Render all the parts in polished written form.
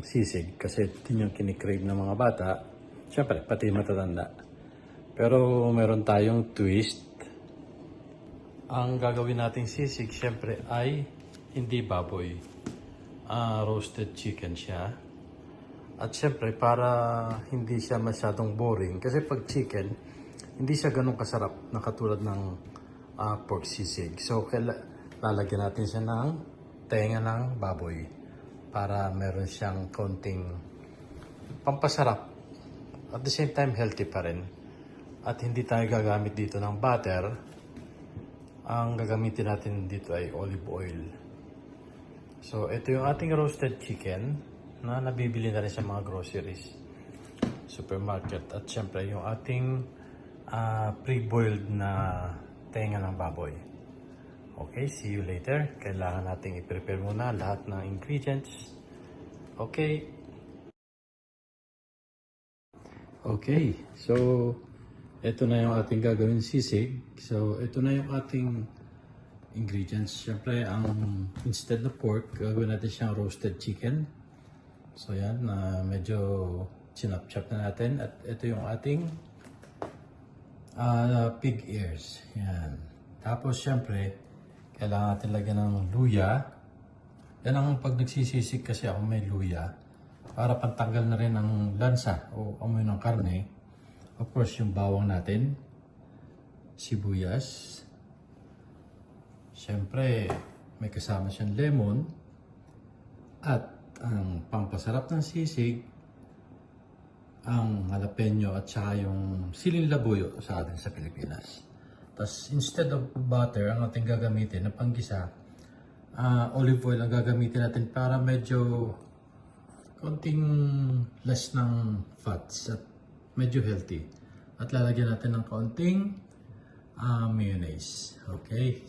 sisig kasi yun yung kinikrave ng mga bata. Siyempre, pati matatanda. Pero meron tayong twist. Ang gagawin nating sisig, siyempre, ay hindi baboy. Roasted chicken siya. At siyempre, para hindi siya masyadong boring. Kasi pag chicken, hindi siya ganun kasarap na katulad ng pork sisig. So, lalagyan natin siya ng tenga ng baboy para meron siyang konting pampasarap. At the same time, healthy pa rin. At hindi tayo gagamit dito ng butter. Ang gagamitin natin dito ay olive oil. So, ito yung ating roasted chicken na nabibili na rin sa mga groceries, supermarket. At syempre, yung ating pre-boiled na tenga ng baboy. Okay, see you later. Kailangan nating i-prepare muna lahat ng ingredients. Okay. Okay, so ito na yung ating gagawin sisig. So, ito na yung ating ingredients. Siyempre, instead of pork, gagawin natin siyang roasted chicken. So, yan, medyo chinap-chop na natin. At ito yung ating pig ears. Yan. Tapos, siyempre, kailangan natin lagyan ng luya. Yan ang pag nagsisisig kasi ako may luya. Para pantanggal na rin ng lansa o amoy ng karne. Of course, yung bawang natin. Sibuyas. Siyempre, may kasama siyang lemon. At ang pampasarap ng sisig, ang jalapeno at saka yung siling labuyo sa atin sa Pilipinas. Tapos, instead of butter, ang ating gagamitin na panggisa, olive oil ang gagamitin natin para medyo konting less ng fats at medyo healthy. At lalagyan natin ng konting mayonnaise. Okay.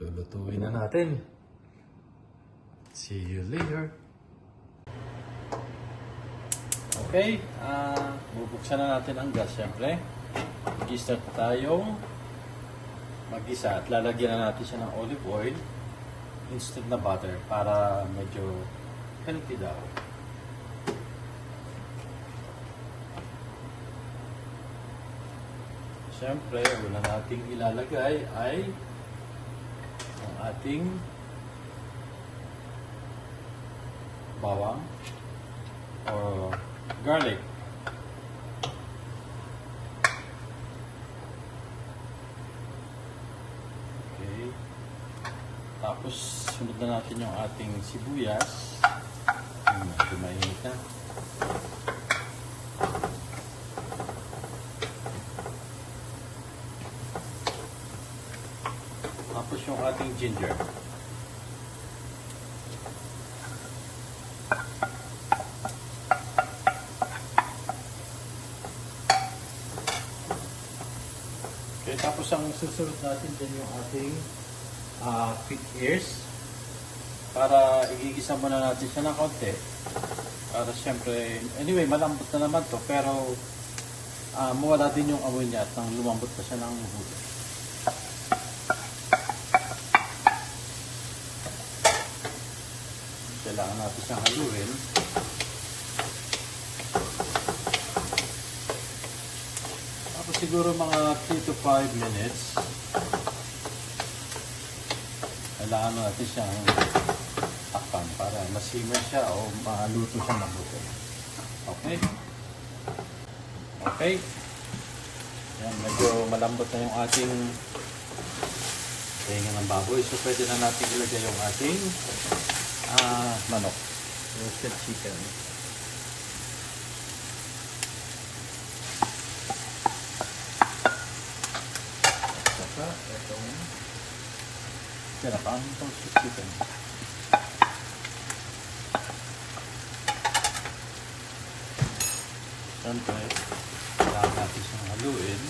Lulutuin na natin. See you later. Okay. Bubuksan na natin ang gas syempre. Mag-start tayong mag-isa at lalagyan na natin siya ng olive oil instead na butter para medyo healthy daw. Siyempre, una nating ilalagay ay ang ating bawang o garlic. Okay. Tapos, sunod na natin yung ating sibuyas. Medyo mainit na. Tapos yung ating ginger. Okay, tapos ang susunod natin din yung ating pig ears. Para igigisa muna natin siya ng konti. Para siyempre, anyway, malambot na naman to. Pero mawala din yung amoy niya at nang lumambot na siya ng mabuti. Kailangan natin siyang haluin. Tapos siguro mga 3 to 5 minutes. Kailangan natin siyang takpan para masimmer siya o maluto siya mabuti. Okay? Okay. Yan, medyo malambot na yung ating tenga ng baboy. So pwede na natin ilagay yung ating manok, roasted chicken. Saka itong tinapang roasted chicken. Siyempre, kailangan natin siyang haluin.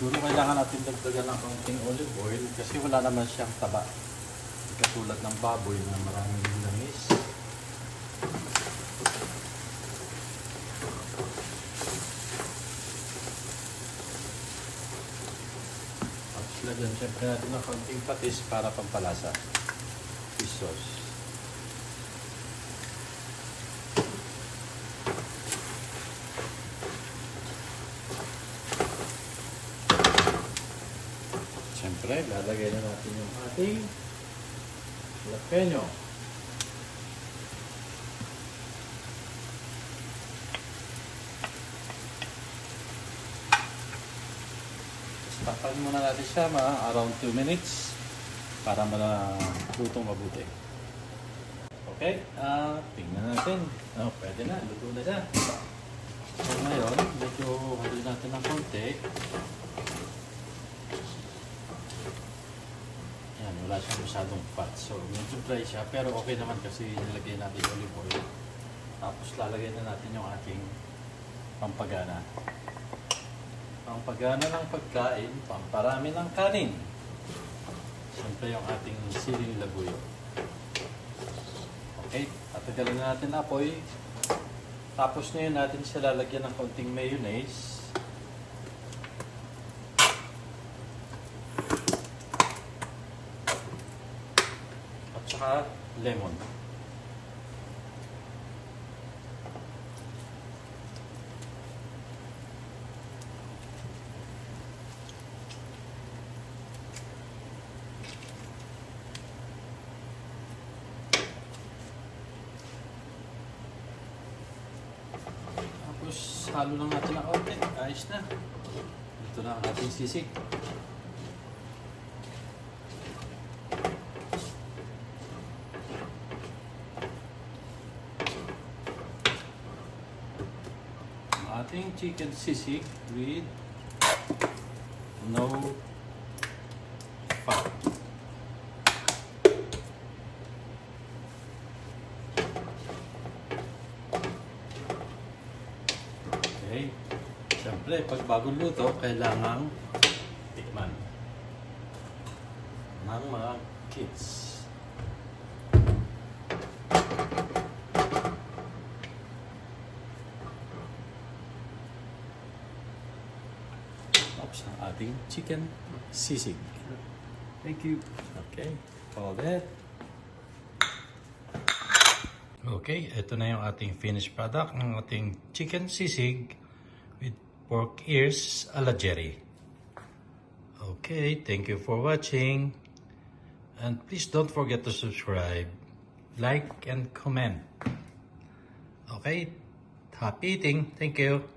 Siguro kailangan natin dagdagan ng konting olive oil kasi wala naman siyang taba. Katulad ng baboy na maraming langis. lalagyan siyempre natin ng konting patis para pampalasa. Fish sauce. Siyempre, lalagay na natin yung ating jalapeno. Takpan muna natin siya around 2 minutes para malutong mabuti. Okay, tingnan natin. Pwede na, luto na siya. So ngayon, medyo haluin natin ng konti. Yan, wala siyang masyadong fat. So medyo dry siya, pero okay naman kasi nilagay natin olive oil. Tapos lalagay na natin yung ating pampagana. Pampagana ng pagkain, pamparami ng kanin. Siyempre yung ating siling labuyo. Okay, tatagalin na natin apoy. Tapos ngayon natin siya lalagyan ng konting mayonnaise. At saka lemon. Tapos halo lang natin ng konti. Ayos na. Ito na ang ating sisig. Ating chicken sisig with no fat. Okay. Siyempre, pag bagong luto, kailangang tikman ng mga kids. Tapos ang ating chicken sisig. Thank you. Okay, hold it. Okay, ito na yung ating finished product ng ating chicken sisig with pork ears a la Jerry. Okay, thank you for watching. And please don't forget to subscribe, like, and comment. Okay, happy eating. Thank you.